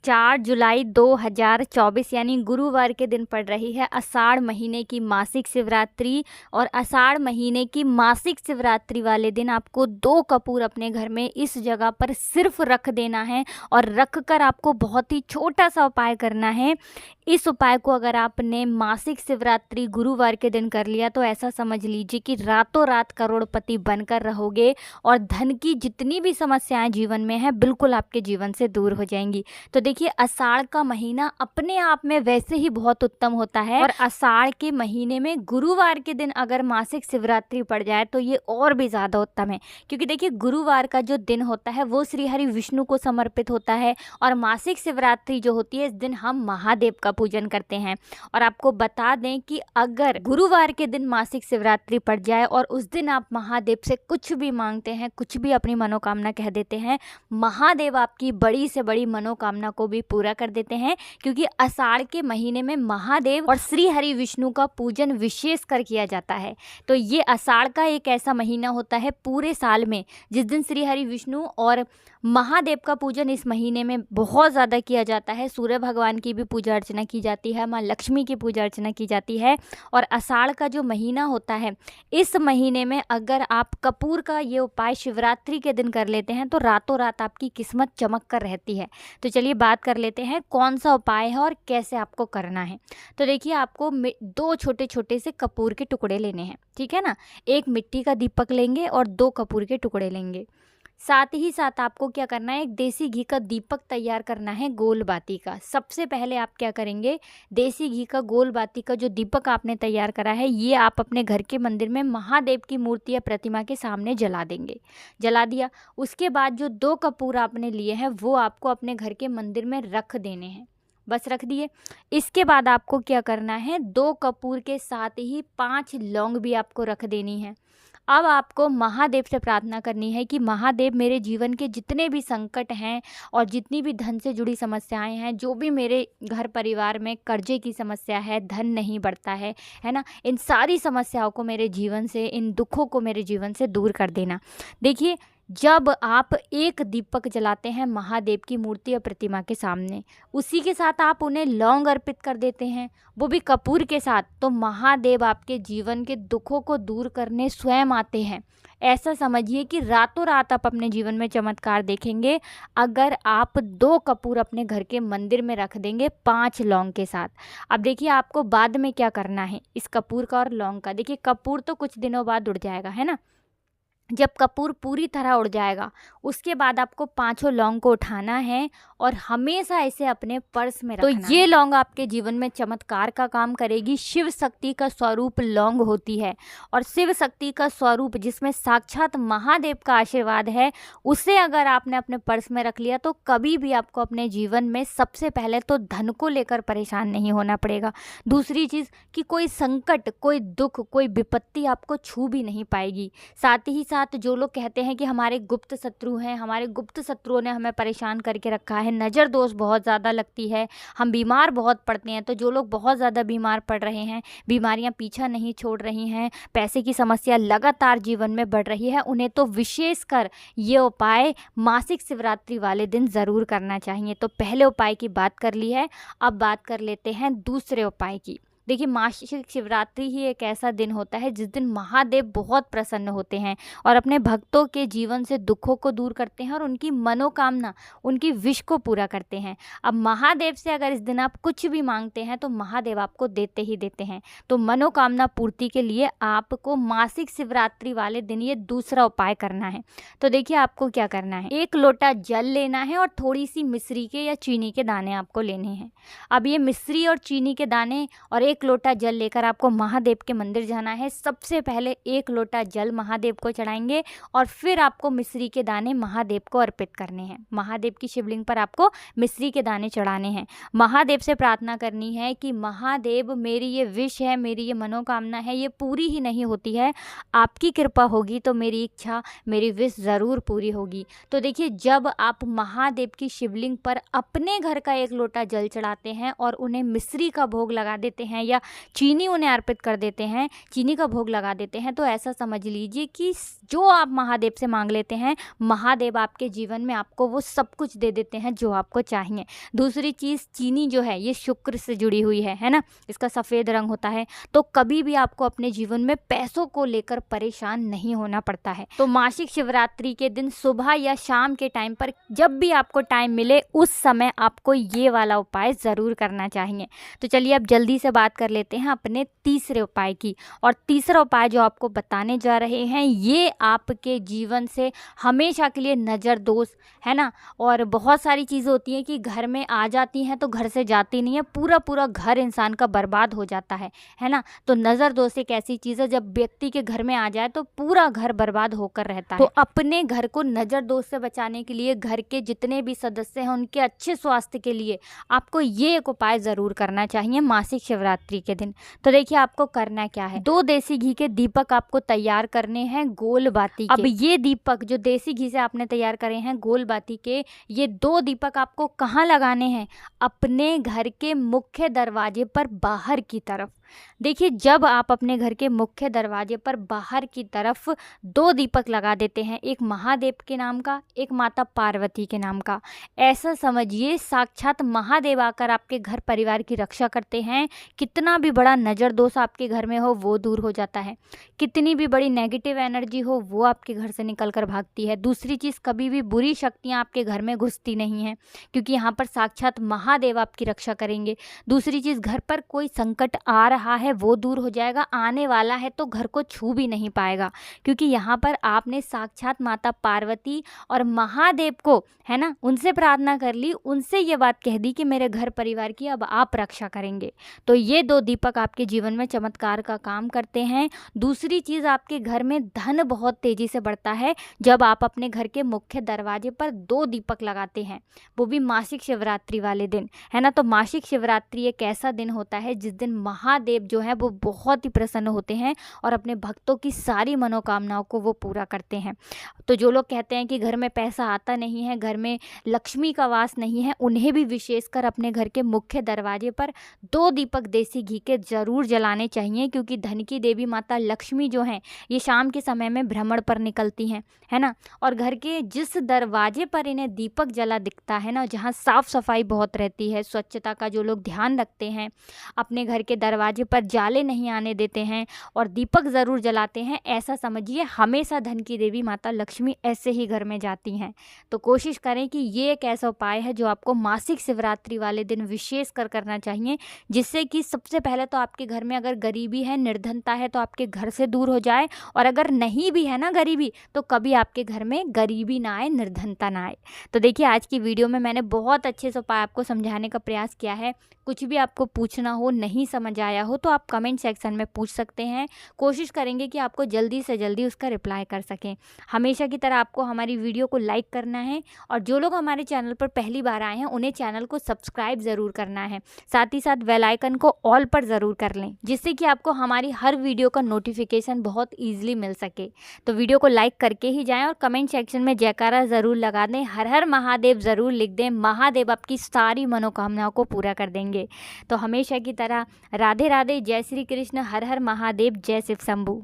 4 जुलाई 2024 यानी गुरुवार के दिन पड़ रही है आषाढ़ महीने की मासिक शिवरात्रि। और आषाढ़ महीने की मासिक शिवरात्रि वाले दिन आपको 2 कपूर अपने घर में इस जगह पर सिर्फ रख देना है और रख कर आपको बहुत ही छोटा सा उपाय करना है। इस उपाय को अगर आपने मासिक शिवरात्रि गुरुवार के दिन कर लिया तो ऐसा समझ लीजिए कि रातों रात करोड़पति बनकर रहोगे और धन की जितनी भी समस्याएं जीवन में है बिल्कुल आपके जीवन से दूर हो जाएंगी। तो देखिए, आषाढ़ का महीना अपने आप में वैसे ही बहुत उत्तम होता है और आषाढ़ के महीने में गुरुवार के दिन अगर मासिक शिवरात्रि पड़ जाए तो ये और भी ज़्यादा उत्तम है, क्योंकि देखिए गुरुवार का जो दिन होता है वो श्री हरि विष्णु को समर्पित होता है और मासिक शिवरात्रि जो होती है इस दिन हम महादेव का पूजन करते हैं। और आपको बता दें कि अगर गुरुवार के दिन मासिक शिवरात्रि पड़ जाए और उस दिन आप महादेव से कुछ भी मांगते हैं, कुछ भी अपनी मनोकामना कह देते हैं, महादेव आपकी बड़ी से बड़ी मनोकामना को भी पूरा कर देते हैं, क्योंकि आषाढ़ के महीने में महादेव और श्री हरि विष्णु का पूजन विशेष कर किया जाता है। तो ये आषाढ़ का एक ऐसा महीना होता है पूरे साल में जिस दिन श्री हरि विष्णु और महादेव का पूजन इस महीने में बहुत ज़्यादा किया जाता है। सूर्य भगवान की भी पूजा अर्चना की जाती है, माँ लक्ष्मी की पूजा अर्चना की जाती है। और आषाढ़ का जो महीना होता है इस महीने में अगर आप कपूर का ये उपाय शिवरात्रि के दिन कर लेते हैं तो रातों रात आपकी किस्मत चमक कर रहती है। तो चलिए बात कर लेते हैं कौन सा उपाय है और कैसे आपको करना है। तो देखिए, आपको 2 छोटे छोटे से कपूर के टुकड़े लेने हैं, ठीक है ना। एक मिट्टी का दीपक लेंगे और 2 कपूर के टुकड़े लेंगे। साथ ही साथ आपको क्या करना है, एक देसी घी का दीपक तैयार करना है गोल बाती का। सबसे पहले आप क्या करेंगे, देसी घी का गोल बाती का जो दीपक आपने तैयार करा है ये आप अपने घर के मंदिर में महादेव की मूर्ति या प्रतिमा के सामने जला देंगे। जला दिया, उसके बाद जो 2 कपूर आपने लिए हैं वो आपको अपने घर के मंदिर में रख देने हैं। बस रख दिए। इसके बाद आपको क्या करना है, 2 कपूर के साथ ही 5 लौंग भी आपको रख देनी है। अब आपको महादेव से प्रार्थना करनी है कि महादेव मेरे जीवन के जितने भी संकट हैं और जितनी भी धन से जुड़ी समस्याएं हैं, जो भी मेरे घर परिवार में कर्जे की समस्या है, धन नहीं बढ़ता है ना, इन सारी समस्याओं को मेरे जीवन से, इन दुखों को मेरे जीवन से दूर कर देना। देखिए, जब आप एक दीपक जलाते हैं महादेव की मूर्ति या प्रतिमा के सामने, उसी के साथ आप उन्हें लौंग अर्पित कर देते हैं, वो भी कपूर के साथ, तो महादेव आपके जीवन के दुखों को दूर करने स्वयं आते हैं। ऐसा समझिए कि रातों रात आप अपने जीवन में चमत्कार देखेंगे अगर आप 2 कपूर अपने घर के मंदिर में रख देंगे 5 लौंग के साथ। अब देखिए, आपको बाद में क्या करना है इस कपूर का और लौंग का। देखिए, कपूर तो कुछ दिनों बाद उड़ जाएगा, है ना। जब कपूर पूरी तरह उड़ जाएगा उसके बाद आपको 5 लौंग को उठाना है और हमेशा इसे अपने पर्स में रखना है। तो ये लौंग आपके जीवन में चमत्कार का काम करेगी। शिव शक्ति का स्वरूप लौंग होती है और शिव शक्ति का स्वरूप जिसमें साक्षात महादेव का आशीर्वाद है, उसे अगर आपने अपने पर्स में रख लिया तो कभी भी आपको अपने जीवन में सबसे पहले तो धन को लेकर परेशान नहीं होना पड़ेगा। दूसरी चीज़ कि कोई संकट, कोई दुख, कोई विपत्ति आपको छू भी नहीं पाएगी। साथ ही साथ जो लोग कहते हैं कि हमारे गुप्त शत्रु हैं, हमारे गुप्त शत्रुओं ने हमें परेशान करके रखा है, नज़र दोष बहुत ज़्यादा लगती है, हम बीमार बहुत पड़ते हैं, तो जो लोग बहुत ज़्यादा बीमार पड़ रहे हैं, बीमारियां पीछा नहीं छोड़ रही हैं, पैसे की समस्या लगातार जीवन में बढ़ रही है, उन्हें तो विशेषकर ये उपाय मासिक शिवरात्रि वाले दिन ज़रूर करना चाहिए। तो पहले उपाय की बात कर ली है, अब बात कर लेते हैं दूसरे उपाय की। देखिए, मासिक शिवरात्रि ही एक ऐसा दिन होता है जिस दिन महादेव बहुत प्रसन्न होते हैं और अपने भक्तों के जीवन से दुखों को दूर करते हैं और उनकी मनोकामना, उनकी विश को पूरा करते हैं। अब महादेव से अगर इस दिन आप कुछ भी मांगते हैं तो महादेव आपको देते ही देते हैं। तो मनोकामना पूर्ति के लिए आपको मासिक शिवरात्रि वाले दिन ये दूसरा उपाय करना है। तो देखिए, आपको क्या करना है, 1 लोटा जल लेना है और थोड़ी सी मिश्री के या चीनी के दाने आपको लेने हैं। अब ये मिश्री और चीनी के दाने और 1 लोटा जल लेकर आपको महादेव के मंदिर जाना है। सबसे पहले 1 लोटा जल महादेव को चढ़ाएंगे और फिर आपको मिश्री के दाने महादेव को अर्पित करने हैं। महादेव की शिवलिंग पर आपको मिश्री के दाने चढ़ाने हैं। महादेव से प्रार्थना करनी है कि महादेव, मेरी ये विश है, मेरी ये मनोकामना है, ये पूरी ही नहीं होती है, आपकी कृपा होगी तो मेरी इच्छा, मेरी विश ज़रूर पूरी होगी। तो देखिए, जब आप महादेव की शिवलिंग पर अपने घर का 1 लोटा जल चढ़ाते हैं और उन्हें मिश्री का भोग लगा देते हैं या चीनी उन्हें अर्पित कर देते हैं, चीनी का भोग लगा देते हैं, तो ऐसा समझ लीजिए कि जो आप महादेव से मांग लेते हैं, महादेव आपके जीवन में आपको वो सब कुछ दे देते हैं जो आपको चाहिए। दूसरी चीज़, चीनी जो है ये शुक्र से जुड़ी हुई है ना, इसका सफ़ेद रंग होता है, तो कभी भी आपको अपने जीवन में पैसों को लेकर परेशान नहीं होना पड़ता है। तो मासिक शिवरात्रि के दिन सुबह या शाम के टाइम पर जब भी आपको टाइम मिले उस समय आपको ये वाला उपाय ज़रूर करना चाहिए। तो चलिए अब जल्दी से बात कर लेते हैं अपने तीसरे उपाय की। और तीसरा उपाय जो आपको बताने जा रहे हैं ये आपके जीवन से हमेशा के लिए नज़र दोष है ना, और बहुत सारी चीज़ें होती हैं कि घर में आ जाती हैं तो घर से जाती नहीं है, पूरा पूरा घर इंसान का बर्बाद हो जाता है ना। तो नज़र दोष एक ऐसी चीज़ है जब व्यक्ति के घर में आ जाए तो पूरा घर बर्बाद होकर रहता है। तो अपने घर को नज़र दोष से बचाने के लिए घर के जितने भी सदस्य हैं उनके अच्छे स्वास्थ्य के लिए आपको ये एक उपाय ज़रूर करना चाहिए मासिक शिवरात्रि के दिन। तो देखिए आपको करना क्या है, 2 देसी घी के दीपक आपको तैयार करने हैं गोल बाती के। अब ये दीपक जो देसी घी से आपने तैयार करे हैं गोल बाती के, ये 2 दीपक आपको कहाँ लगाने हैं, अपने घर के मुख्य दरवाजे पर बाहर की तरफ। देखिए जब आप अपने घर के मुख्य दरवाजे पर बाहर की तरफ 2 दीपक लगा देते हैं, एक महादेव के नाम का, एक माता पार्वती के नाम का, ऐसा समझिए साक्षात महादेव आकर आपके घर परिवार की रक्षा करते हैं। कितना भी बड़ा नज़र दोष आपके घर में हो वो दूर हो जाता है, कितनी भी बड़ी नेगेटिव एनर्जी हो वो आपके घर से निकल कर भागती है। दूसरी चीज़, कभी भी बुरी शक्तियाँ आपके घर में घुसती नहीं हैं क्योंकि यहाँ पर साक्षात महादेव आपकी रक्षा करेंगे। दूसरी चीज़, घर पर कोई संकट आ रहा है वो दूर हो जाएगा, आने वाला है तो घर को छू भी नहीं पाएगा क्योंकि यहाँ पर आपने साक्षात माता पार्वती और महादेव को है ना उनसे प्रार्थना कर ली, उनसे ये बात कह दी कि मेरे घर परिवार की अब आप रक्षा करेंगे। तो ये 2 दीपक आपके जीवन में चमत्कार का काम करते हैं। दूसरी चीज़, आपके घर में धन बहुत तेज़ी से बढ़ता है जब आप अपने घर के मुख्य दरवाजे पर 2 दीपक लगाते हैं, वो भी मासिक शिवरात्रि वाले दिन है ना। तो मासिक शिवरात्रि एक ऐसा दिन होता है जिस दिन महादेव जो है वो बहुत ही प्रसन्न होते हैं और अपने भक्तों की सारी मनोकामनाओं को वो पूरा करते हैं। तो जो लोग कहते हैं कि घर में पैसा आता नहीं है, घर में लक्ष्मी का वास नहीं है, उन्हें भी विशेषकर अपने घर के मुख्य दरवाजे पर 2 दीपक देसी घी के ज़रूर जलाने चाहिए क्योंकि धन की देवी माता लक्ष्मी जो हैं ये शाम के समय में भ्रमण पर निकलती हैं है ना। और घर के जिस दरवाजे पर इन्हें दीपक जला दिखता है ना, जहाँ साफ़ सफाई बहुत रहती है, स्वच्छता का जो लोग ध्यान रखते हैं, अपने घर के दरवाजे पर जाले नहीं आने देते हैं और दीपक ज़रूर जलाते हैं, ऐसा समझिए हमेशा धन की देवी माता लक्ष्मी ऐसे ही घर में जाती हैं। तो कोशिश करें कि ये एक ऐसा उपाय है जो आपको मासिक शिवरात्रि वाले दिन विशेष कर करना चाहिए, जिससे कि सबसे पहले तो आपके घर में अगर गरीबी है, निर्धनता है, तो आपके घर से दूर हो जाए, और अगर नहीं भी है ना गरीबी तो कभी आपके घर में गरीबी ना आए, निर्धनता ना आए। तो देखिए आज की वीडियो में मैंने बहुत अच्छे से उपाय आपको समझाने का प्रयास किया है। कुछ भी आपको पूछना हो, नहीं समझ आया हो तो आप कमेंट सेक्शन में पूछ सकते हैं। कोशिश करेंगे कि आपको जल्दी से जल्दी उसका रिप्लाई कर सकें। हमेशा की तरह आपको हमारी वीडियो को लाइक करना है और जो लोग हमारे चैनल पर पहली बार आए हैं उन्हें चैनल को सब्सक्राइब ज़रूर करना है। साथ ही साथ बेल आइकन को ऑल पर ज़रूर कर लें, जिससे कि आपको हमारी हर वीडियो का नोटिफिकेशन बहुत ईजिली मिल सके। तो वीडियो को लाइक करके ही जाएँ और कमेंट सेक्शन में जयकारा ज़रूर लगा दें, हर हर महादेव ज़रूर लिख दें। महादेव आपकी सारी मनोकामनाओं को पूरा कर देंगे। तो हमेशा की तरह राधे राधे, जय श्री कृष्ण, हर हर महादेव, जय शिव शंभू।